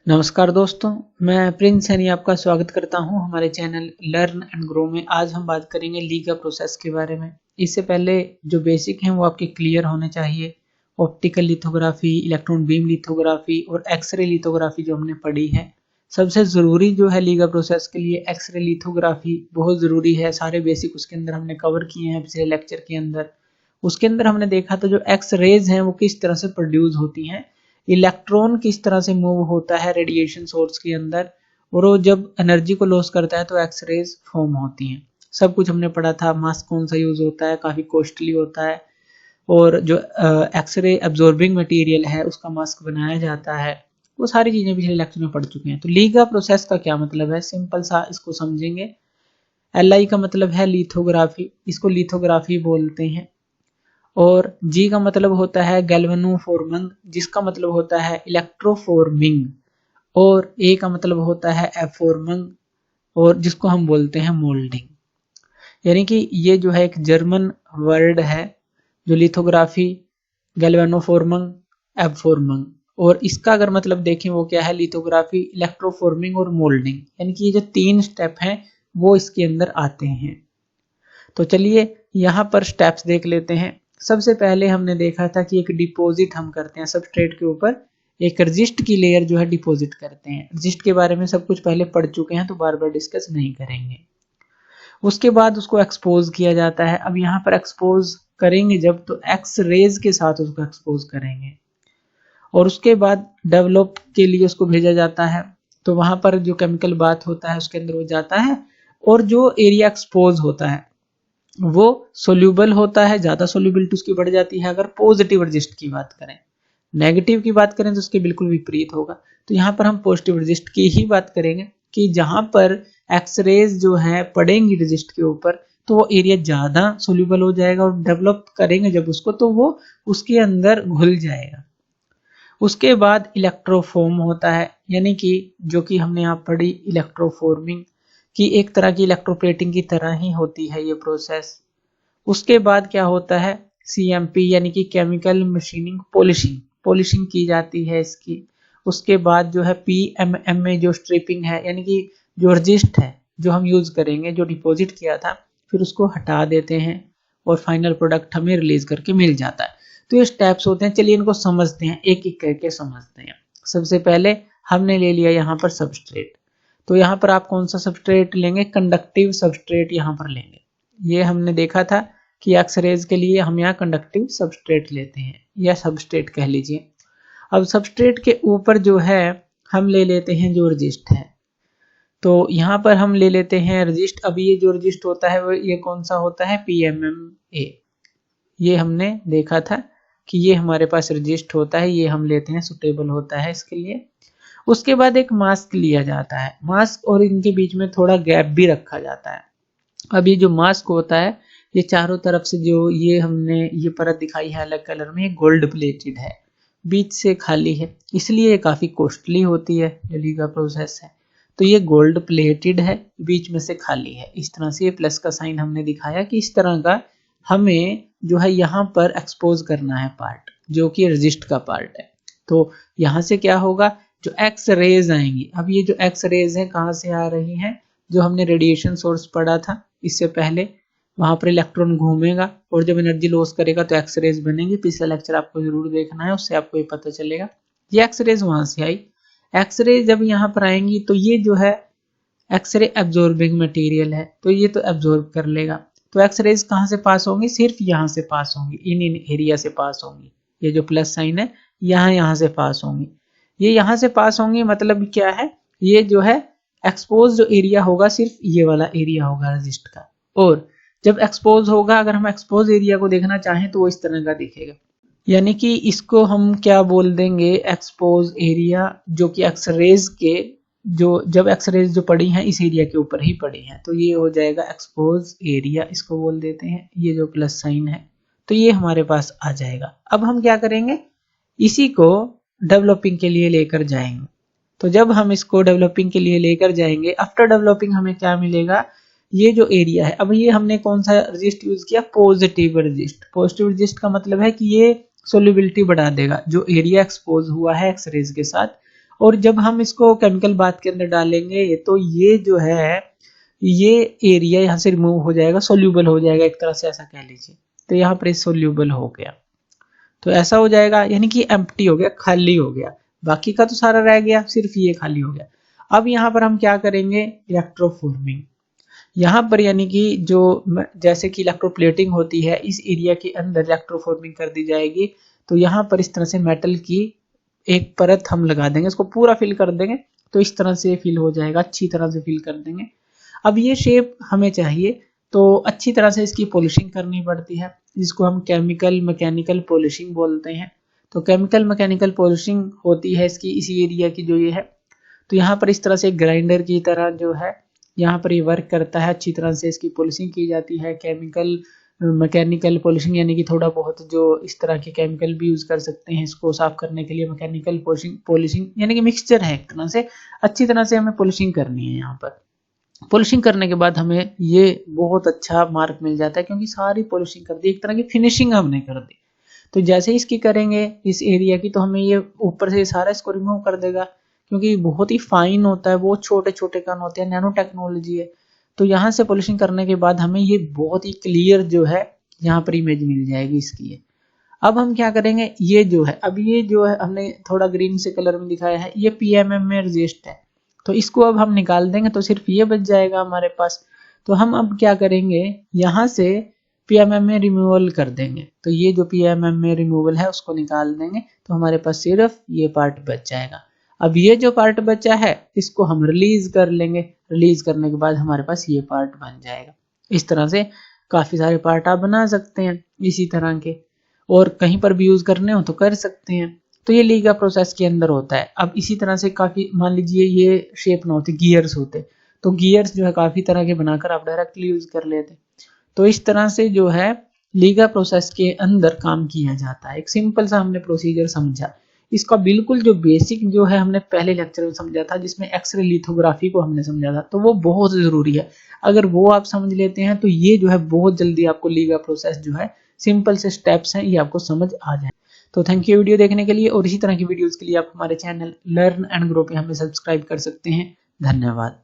नमस्कार दोस्तों, मैं प्रिंस सैनी आपका स्वागत करता हूं हमारे चैनल लर्न एंड ग्रो में। आज हम बात करेंगे लीगा प्रोसेस के बारे में। इससे पहले जो बेसिक हैं वो आपके क्लियर होने चाहिए। Optical lithography, electron beam lithography और एक्सरे लिथोग्राफी जो हमने पढ़ी है, सबसे ज़रूरी जो है लीगा प्रोसेस के लिए एक्सरे लिथोग्राफी बहुत ज़रूरी है। सारे बेसिक उसके अंदर हमने कवर किए हैं पिछले लेक्चर के अंदर। उसके अंदर हमने देखा था जो एक्स रेज हैं वो किस तरह से प्रोड्यूस होती हैं, इलेक्ट्रॉन किस तरह से मूव होता है रेडिएशन सोर्स के अंदर, और वो जब एनर्जी को लॉस करता है तो एक्स रेज फॉर्म होती हैं। सब कुछ हमने पढ़ा था। मास्क कौन सा यूज होता है, काफी कॉस्टली होता है, और जो एक्सरे एब्जॉर्बिंग मटेरियल है उसका मास्क बनाया जाता है। वो सारी चीजें पिछले लेक्चर में पढ़ चुके हैं। तो लीगा प्रोसेस का क्या मतलब है, सिंपल सा इसको समझेंगे। एल का मतलब है लिथोग्राफी, इसको लिथोग्राफी बोलते हैं। और जी का मतलब होता है गैल्वेनोफॉर्मिंग, जिसका मतलब होता है इलेक्ट्रोफॉर्मिंग। और ए का मतलब होता है एफॉर्मिंग, और जिसको हम बोलते हैं मोल्डिंग। यानी कि ये जो है एक जर्मन वर्ड है जो लिथोग्राफी, गैल्वेनोफॉर्मिंग, एफॉर्मिंग, और इसका अगर मतलब देखें वो क्या है, लिथोग्राफी, इलेक्ट्रोफॉर्मिंग और मोल्डिंग। यानी कि ये जो तीन स्टेप हैं वो इसके अंदर आते हैं। तो चलिए यहाँ पर स्टेप्स देख लेते हैं। सबसे पहले हमने देखा था कि एक डिपॉजिट हम करते हैं सबस्ट्रेट के ऊपर, एक रजिस्ट की लेयर जो है डिपॉजिट करते हैं। रजिस्ट के बारे में सब कुछ पहले पढ़ चुके हैं तो बार बार डिस्कस नहीं करेंगे। उसके बाद उसको एक्सपोज किया जाता है। अब यहाँ पर एक्सपोज करेंगे जब, तो एक्स रेज के साथ उसको एक्सपोज करेंगे, और उसके बाद डेवलप के लिए उसको भेजा जाता है। तो वहां पर जो केमिकल बात होता है उसके अंदर वो जाता है, और जो एरिया एक्सपोज होता है वो सोल्यूबल होता है, ज्यादा सोल्यूबिलिटी उसकी बढ़ जाती है अगर पॉजिटिव रजिस्ट की बात करें। नेगेटिव की बात करें तो उसके बिल्कुल विपरीत होगा। तो यहाँ पर हम पॉजिटिव रजिस्ट की ही बात करेंगे कि जहां पर एक्सरेज जो है पड़ेंगी रजिस्ट के ऊपर तो वो एरिया ज्यादा सोल्यूबल हो जाएगा, और डेवलप करेंगे जब उसको तो वो उसके अंदर घुल जाएगा। उसके बाद इलेक्ट्रोफॉर्म होता है, यानी कि जो कि हमने यहाँ पढ़ी इलेक्ट्रोफॉर्मिंग की, एक तरह की इलेक्ट्रोप्लेटिंग की तरह ही होती है ये प्रोसेस। उसके बाद क्या होता है, सीएमपी यानी कि केमिकल मशीनिंग, पॉलिशिंग, पॉलिशिंग की जाती है इसकी। उसके बाद जो है पीएमएम में जो स्ट्रिपिंग है, यानी कि जो रजिस्ट है जो हम यूज करेंगे, जो डिपॉजिट किया था, फिर उसको हटा देते हैं और फाइनल प्रोडक्ट हमें रिलीज करके मिल जाता है। तो ये स्टेप्स होते हैं। चलिए इनको समझते हैं, एक एक करके समझते हैं। सबसे पहले हमने ले लिया यहाँ पर सबस्ट्रेट। तो यहाँ पर आप कौन सा सबस्ट्रेट लेंगे, कंडक्टिव सबस्ट्रेट यहाँ पर लेंगे। ये हमने देखा था कि एक्सरेज के लिए हम यहाँ कंडक्टिव सबस्ट्रेट लेते हैं, या सबस्ट्रेट कह लीजिए। अब सबस्ट्रेट के ऊपर जो है हम ले लेते हैं जो रजिस्ट है। तो यहाँ पर हम ले लेते हैं रजिस्ट। अब ये जो रजिस्ट होता है वो ये कौन सा होता है, PMMA। ये हमने देखा था कि ये हमारे पास रजिस्ट होता है, ये हम लेते हैं, सुटेबल होता है इसके लिए। उसके बाद एक मास्क लिया जाता है, मास्क और इनके बीच में थोड़ा गैप भी रखा जाता है। अब ये जो मास्क होता है ये चारों तरफ से जो ये हमने ये परत दिखाई है अलग कलर में, ये गोल्ड प्लेटेड है, बीच से खाली है, इसलिए ये काफी कॉस्टली होती है जो लीगा प्रोसेस है। तो ये गोल्ड प्लेटेड है, बीच में से खाली है। इस तरह से ये प्लस का साइन हमने दिखाया कि इस तरह का हमें जो है यहाँ पर एक्सपोज करना है पार्ट, जो कि रजिस्ट का पार्ट है। तो यहाँ से क्या होगा, जो एक्स रेज आएंगी। अब ये जो एक्स रेज है कहाँ से आ रही हैं, जो हमने रेडिएशन सोर्स पढ़ा था इससे पहले, वहां पर इलेक्ट्रॉन घूमेगा और जब एनर्जी लॉस करेगा तो एक्स रेज बनेंगे। पिछला लेक्चर आपको जरूर देखना है, उससे आपको ये पता चलेगा। ये एक्स रेज वहां से आई। एक्स रेज जब यहाँ पर आएंगी तो ये जो है एक्सरे एब्जॉर्बिंग मटेरियल है, तो ये तो एब्जॉर्ब कर लेगा। तो एक्स रेज कहाँ से पास होंगी, सिर्फ यहाँ से पास होंगी, इन एरिया से पास होंगी। ये जो प्लस साइन है यहाँ से पास होंगी, ये यहाँ से पास होंगी। मतलब क्या है, ये जो है एक्सपोज जो एरिया होगा सिर्फ ये वाला एरिया होगा रजिस्ट का। और जब एक्सपोज होगा, अगर हम एक्सपोज एरिया को देखना चाहें तो वो इस तरह का दिखेगा। यानी कि इसको हम क्या बोल देंगे, एक्सपोज एरिया, जो कि एक्सरेज के जो जब एक्सरेज जो पड़ी हैं इस एरिया के ऊपर ही पड़ी हैं, तो ये हो जाएगा एक्सपोज एरिया, इसको बोल देते हैं। ये जो प्लस साइन है तो ये हमारे पास आ जाएगा। अब हम क्या करेंगे, इसी को डेवलपिंग के लिए लेकर जाएंगे। तो जब हम इसको डेवलपिंग के लिए लेकर जाएंगे, आफ्टर डेवलपिंग हमें क्या मिलेगा, ये जो एरिया है। अब ये हमने कौन सा रजिस्ट यूज किया, पॉजिटिव रजिस्ट। पॉजिटिव रजिस्ट का मतलब है कि ये सोल्यूबिलिटी बढ़ा देगा जो एरिया एक्सपोज हुआ है एक्सरेज के साथ, और जब हम इसको केमिकल बाथ के अंदर डालेंगे तो ये जो है ये एरिया यहाँ से रिमूव हो जाएगा, सोल्यूबल हो जाएगा एक तरह से, ऐसा कह लीजिए। तो यहाँ पर सोल्यूबल हो गया, तो ऐसा हो जाएगा, यानी कि एम्प्टी हो गया, खाली हो गया। बाकी का तो सारा रह गया, सिर्फ ये खाली हो गया। अब यहाँ पर हम क्या करेंगे, इलेक्ट्रोफॉर्मिंग। यहाँ पर यानी कि जो जैसे कि इलेक्ट्रोप्लेटिंग होती है, इस एरिया के अंदर इलेक्ट्रोफॉर्मिंग कर दी जाएगी। तो यहाँ पर इस तरह से मेटल की एक परत हम लगा देंगे, इसको पूरा फिल कर देंगे, तो इस तरह से फिल हो जाएगा, अच्छी तरह से फिल कर देंगे। अब ये शेप हमें चाहिए, तो अच्छी तरह से इसकी पॉलिशिंग करनी पड़ती है, जिसको हम केमिकल मैकेनिकल पॉलिशिंग बोलते हैं। तो केमिकल मैकेनिकल पॉलिशिंग होती है इसकी, इसी एरिया की जो ये है। तो यहाँ पर इस तरह से ग्राइंडर की तरह जो है यहाँ पर ये वर्क करता है, अच्छी तरह से इसकी पॉलिशिंग की जाती है। केमिकल मैकेनिकल पॉलिशिंग यानी कि थोड़ा बहुत जो इस तरह के केमिकल भी यूज कर सकते हैं इसको साफ करने के लिए। मैकेनिकल पॉलिशिंग यानी कि मिक्सचर है एक तरह से, अच्छी तरह से हमें पॉलिशिंग करनी है। यहाँ पर पॉलिशिंग करने के बाद हमें ये बहुत अच्छा मार्क मिल जाता है, क्योंकि सारी पॉलिशिंग कर दी, एक तरह की फिनिशिंग हमने कर दी। तो जैसे इसकी करेंगे इस एरिया की, तो हमें ये ऊपर से सारा इसको रिमूव कर देगा, क्योंकि बहुत ही फाइन होता है, बहुत छोटे छोटे कण होते हैं, नैनो टेक्नोलॉजी है। तो यहाँ से पॉलिशिंग करने के बाद हमें ये बहुत ही क्लियर जो है यहाँ पर इमेज मिल जाएगी इसकी। अब हम क्या करेंगे, ये जो है, अब ये जो है हमने थोड़ा ग्रीन से कलर में दिखाया है, ये पीएमएम में रजिस्ट है। तो इसको अब हम निकाल देंगे, तो सिर्फ ये बच जाएगा हमारे पास। तो हम अब क्या करेंगे, यहाँ से पीएमएम में रिमूवल कर देंगे। तो ये जो पीएमएम में रिमूवल है उसको निकाल देंगे, तो हमारे पास सिर्फ ये पार्ट बच जाएगा। अब ये जो पार्ट बचा है इसको हम रिलीज कर लेंगे, रिलीज करने के बाद हमारे पास ये पार्ट बन जाएगा। इस तरह से काफी सारे पार्ट आप बना सकते हैं इसी तरह के, और कहीं पर भी यूज करने हो तो कर सकते हैं। तो ये लीगा प्रोसेस के अंदर होता है। अब इसी तरह से काफी, मान लीजिए ये शेप ना होती, गियर्स होते, तो गियर्स जो है काफी तरह के बनाकर आप डायरेक्टली यूज कर लेते। तो इस तरह से जो है लीगा प्रोसेस के अंदर काम किया जाता है। एक सिंपल सा हमने प्रोसीजर समझा। इसका बिल्कुल जो बेसिक जो है हमने पहले लेक्चर में समझा था, जिसमें एक्सरे लिथोग्राफी को हमने समझा था, तो वो बहुत जरूरी है। अगर वो आप समझ लेते हैं तो ये जो है बहुत जल्दी आपको लीगा प्रोसेस जो है, सिंपल से स्टेप्स हैं, ये आपको समझ आ जाए। तो थैंक यू वीडियो देखने के लिए, और इसी तरह की वीडियोस के लिए आप हमारे चैनल लर्न एंड ग्रो पे हमें सब्सक्राइब कर सकते हैं। धन्यवाद।